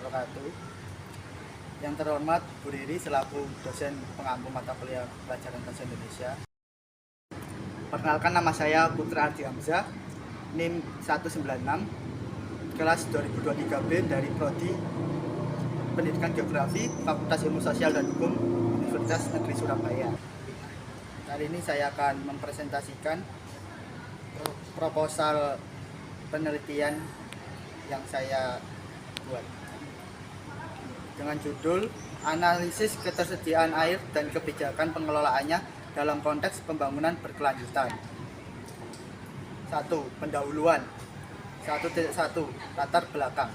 wabarakatuh. Yang terhormat Bu Riri selaku dosen pengampu mata kuliah pelajaran bahasa Indonesia. Perkenalkan, nama saya Putra Ardi Hamzah, NIM 196, kelas 2023B dari Prodi Pendidikan Geografi, Fakultas Ilmu Sosial dan Hukum, Universitas Negeri Surabaya. Kali ini saya akan mempresentasikan proposal penelitian yang saya buat dengan judul Analisis Ketersediaan Air dan Kebijakan Pengelolaannya dalam Konteks Pembangunan Berkelanjutan. 1. Pendahuluan. 1.1 Latar belakang.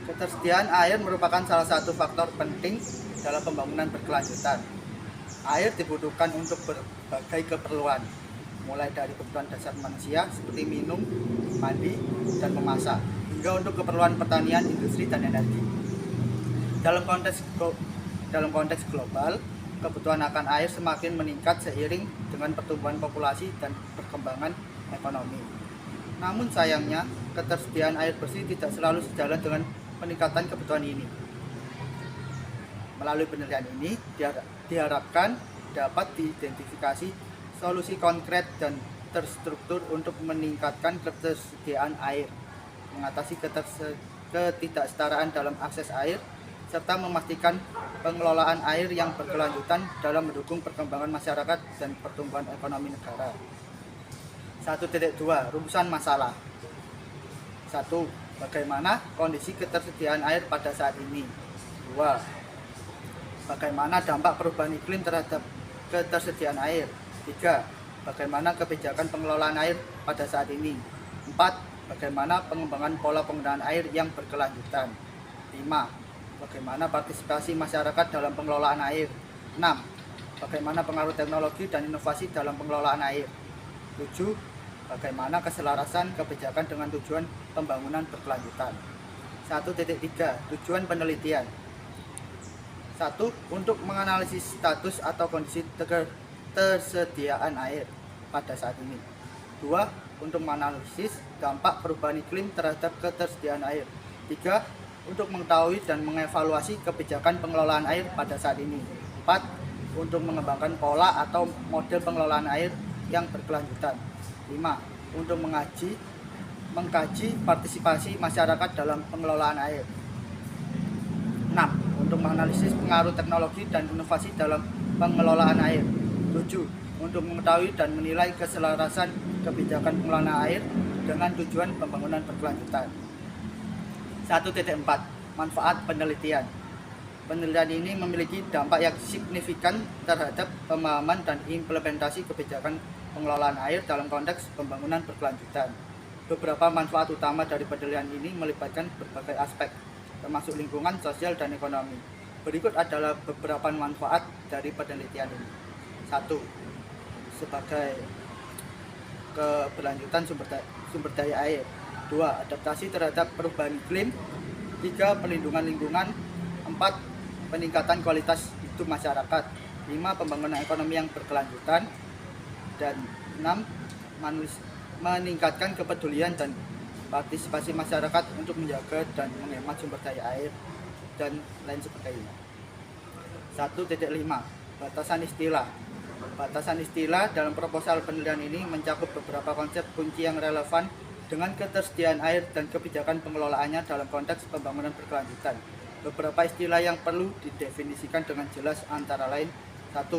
Ketersediaan air merupakan salah satu faktor penting dalam pembangunan berkelanjutan. Air dibutuhkan untuk berbagai keperluan, mulai dari kebutuhan dasar manusia seperti minum, mandi, dan memasak, hingga untuk keperluan pertanian, industri, dan energi. Dalam konteks global, kebutuhan akan air semakin meningkat seiring dengan pertumbuhan populasi dan perkembangan ekonomi. Namun sayangnya, ketersediaan air bersih tidak selalu sejalan dengan peningkatan kebutuhan ini. Melalui penelitian ini, diharapkan dapat diidentifikasi solusi konkret dan terstruktur untuk meningkatkan ketersediaan air, mengatasi ketidaksetaraan dalam akses air, serta memastikan pengelolaan air yang berkelanjutan dalam mendukung perkembangan masyarakat dan pertumbuhan ekonomi negara. 1.2 Rumusan masalah. 1. Bagaimana kondisi ketersediaan air pada saat ini? 2. Bagaimana dampak perubahan iklim terhadap ketersediaan air? 3. Bagaimana kebijakan pengelolaan air pada saat ini? 4. Bagaimana pengembangan pola penggunaan air yang berkelanjutan? 5. Bagaimana partisipasi masyarakat dalam pengelolaan air? 6. Bagaimana pengaruh teknologi dan inovasi dalam pengelolaan air? 7. Bagaimana keselarasan kebijakan dengan tujuan pembangunan berkelanjutan? 1.3 Tujuan penelitian. 1. Untuk menganalisis status atau kondisi ketersediaan air pada saat ini. 2. Untuk menganalisis dampak perubahan iklim terhadap ketersediaan air. 3. Untuk mengetahui dan mengevaluasi kebijakan pengelolaan air pada saat ini. 4. Untuk mengembangkan pola atau model pengelolaan air yang berkelanjutan. 5. Untuk mengkaji partisipasi masyarakat dalam pengelolaan air. 6. Untuk menganalisis pengaruh teknologi dan inovasi dalam pengelolaan air. 7. Untuk mengetahui dan menilai keselarasan kebijakan pengelolaan air dengan tujuan pembangunan berkelanjutan. 1.4 Manfaat penelitian. Penelitian ini memiliki dampak yang signifikan terhadap pemahaman dan implementasi kebijakan pengelolaan air dalam konteks pembangunan berkelanjutan. Beberapa manfaat utama dari penelitian ini melibatkan berbagai aspek, termasuk lingkungan, sosial, dan ekonomi. Berikut adalah beberapa manfaat dari penelitian ini. 1. Sebagai keberlanjutan sumber daya air. 2. Adaptasi terhadap perubahan iklim. 3. Perlindungan lingkungan. 4. Peningkatan kualitas hidup masyarakat. 5. Pembangunan ekonomi yang berkelanjutan. Dan 6. Meningkatkan kepedulian dan partisipasi masyarakat untuk menjaga dan menghemat sumber daya air dan lain sebagainya. 1.5 Batasan istilah. Batasan istilah dalam proposal penelitian ini mencakup beberapa konsep kunci yang relevan dengan ketersediaan air dan kebijakan pengelolaannya dalam konteks pembangunan berkelanjutan. Beberapa istilah yang perlu didefinisikan dengan jelas antara lain: 1.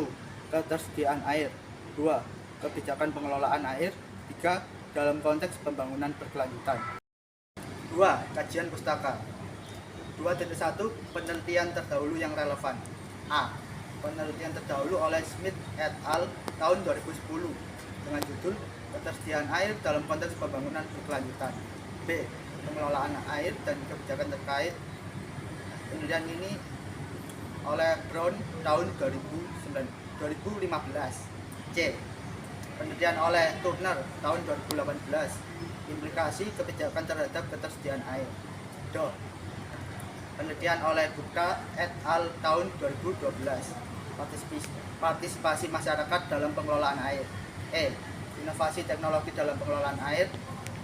Ketersediaan air. 2. Kebijakan pengelolaan air. 3. Dalam konteks pembangunan berkelanjutan. 2. Kajian pustaka. 2.1 Penelitian terdahulu yang relevan. A. Penelitian terdahulu oleh Smith et al. Tahun 2010 dengan judul Ketersediaan air dalam konteks pembangunan berkelanjutan. B. Pengelolaan air dan kebijakan terkait. Penelitian ini oleh Brown tahun 2015. C. Penelitian oleh Turner tahun 2018. Implikasi kebijakan terhadap ketersediaan air. D. Penelitian oleh Gupta et al. Tahun 2012. Partisipasi masyarakat dalam pengelolaan air. E. Inovasi teknologi dalam pengelolaan air.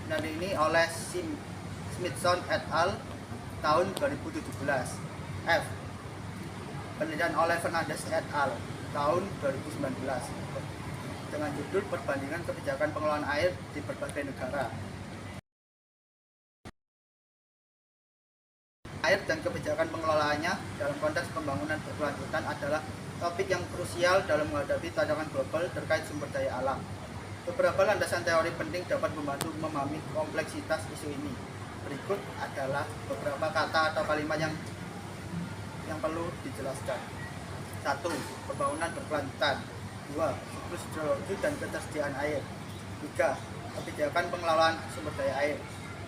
Dan ini oleh Smithson et al. tahun 2017. F. Penelitian oleh Fernandes et al. Tahun 2019 dengan judul Perbandingan Kebijakan Pengelolaan Air di Berbagai Negara. Air dan kebijakan pengelolaannya dalam konteks pembangunan berkelanjutan adalah topik yang krusial dalam menghadapi tantangan global terkait sumber daya alam. Beberapa landasan teori penting dapat membantu memahami kompleksitas isu ini. Berikut adalah beberapa kata atau kalimat yang perlu dijelaskan. 1. Pembangunan berkelanjutan. 2. Siklus hidrologi dan ketersediaan air. 3. Kebijakan pengelolaan sumber daya air.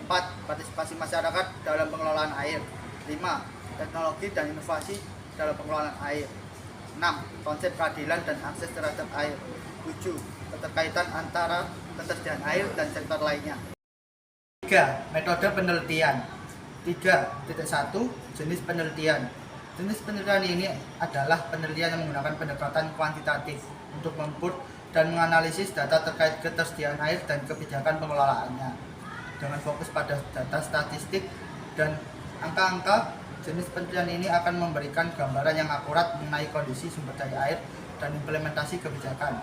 4. Partisipasi masyarakat dalam pengelolaan air. 5. Teknologi dan inovasi dalam pengelolaan air. 6. Konsep keadilan dan akses terhadap air. 7. Keterkaitan antara ketersediaan air dan sektor lainnya. 3. Metode penelitian. 3.1. Jenis penelitian. Jenis penelitian ini adalah penelitian yang menggunakan pendekatan kuantitatif untuk menginput dan menganalisis data terkait ketersediaan air dan kebijakan pengelolaannya. Dengan fokus pada data statistik dan angka-angka, jenis penelitian ini akan memberikan gambaran yang akurat mengenai kondisi sumber daya air dan implementasi kebijakan.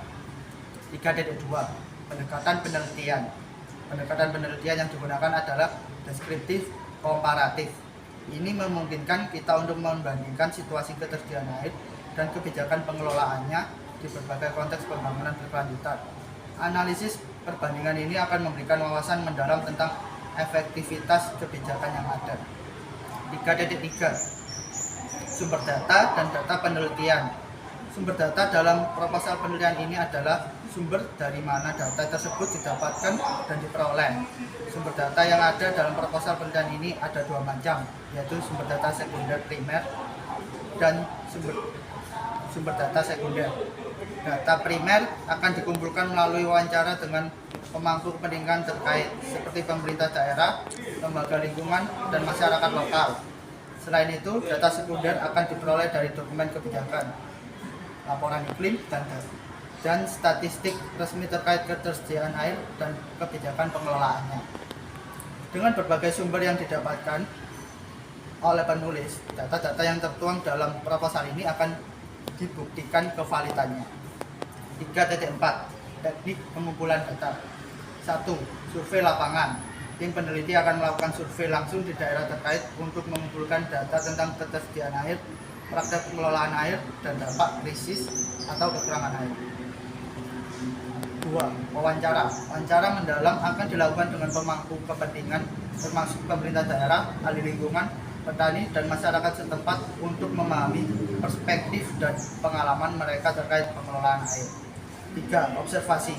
3.2. Pendekatan penelitian. Pendekatan penelitian yang digunakan adalah deskriptif komparatif. Ini memungkinkan kita untuk membandingkan situasi ketersediaan air dan kebijakan pengelolaannya di berbagai konteks pembangunan berkelanjutan. Analisis perbandingan ini akan memberikan wawasan mendalam tentang efektivitas kebijakan yang ada. 3.3. Sumber data dan data penelitian. Sumber data dalam proposal penelitian ini adalah sumber dari mana data tersebut didapatkan dan diperoleh. Sumber data yang ada dalam proposal penelitian ini ada dua macam, yaitu sumber data sekunder primer dan sumber data sekunder. Data primer akan dikumpulkan melalui wawancara dengan pemangku kepentingan terkait seperti pemerintah daerah, lembaga lingkungan, dan masyarakat lokal. Selain itu, data sekunder akan diperoleh dari dokumen kebijakan, laporan iklim, dan statistik resmi terkait ketersediaan air dan kebijakan pengelolaannya. Dengan berbagai sumber yang didapatkan oleh penulis, data-data yang tertuang dalam proposal ini akan dibuktikan kevalidannya. 3.4. Teknik pengumpulan data. 1. Survei lapangan. Tim peneliti akan melakukan survei langsung di daerah terkait untuk mengumpulkan data tentang ketersediaan air, praktek pengelolaan air, dan dampak krisis atau kekurangan air. 2. Wawancara. Wawancara mendalam akan dilakukan dengan pemangku kepentingan termasuk pemerintah daerah, ahli lingkungan, petani, dan masyarakat setempat untuk memahami perspektif dan pengalaman mereka terkait pengelolaan air. 3. Observasi.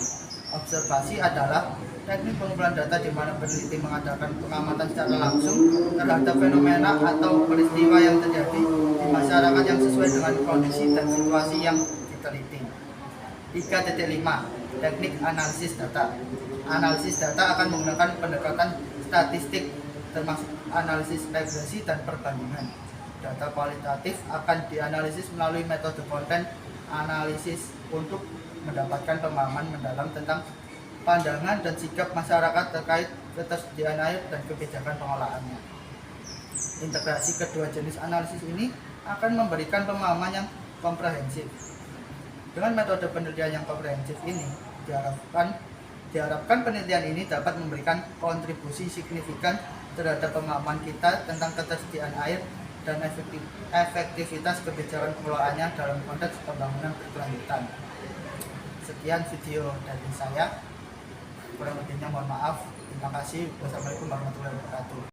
Observasi adalah teknik pengumpulan data di mana peneliti mengadakan pengamatan secara langsung terhadap fenomena atau peristiwa yang terjadi di masyarakat yang sesuai dengan kondisi dan situasi yang diteliti. 3.5. Teknik analisis data. Analisis data akan menggunakan pendekatan statistik termasuk analisis regresi dan perbandingan. Data kualitatif akan dianalisis melalui metode konten analisis untuk mendapatkan pemahaman mendalam tentang pandangan dan sikap masyarakat terkait ketersediaan air dan kebijakan pengolahannya. Integrasi kedua jenis analisis ini akan memberikan pemahaman yang komprehensif. Dengan metode penelitian yang komprehensif ini, diharapkan penelitian ini dapat memberikan kontribusi signifikan terhadap pemahaman kita tentang ketersediaan air dan efektivitas kebijakan pengelolaannya dalam konteks pembangunan berkelanjutan. Sekian video dari saya, kurang lebihnya mohon maaf. Terima kasih. Wassalamualaikum warahmatullahi wabarakatuh.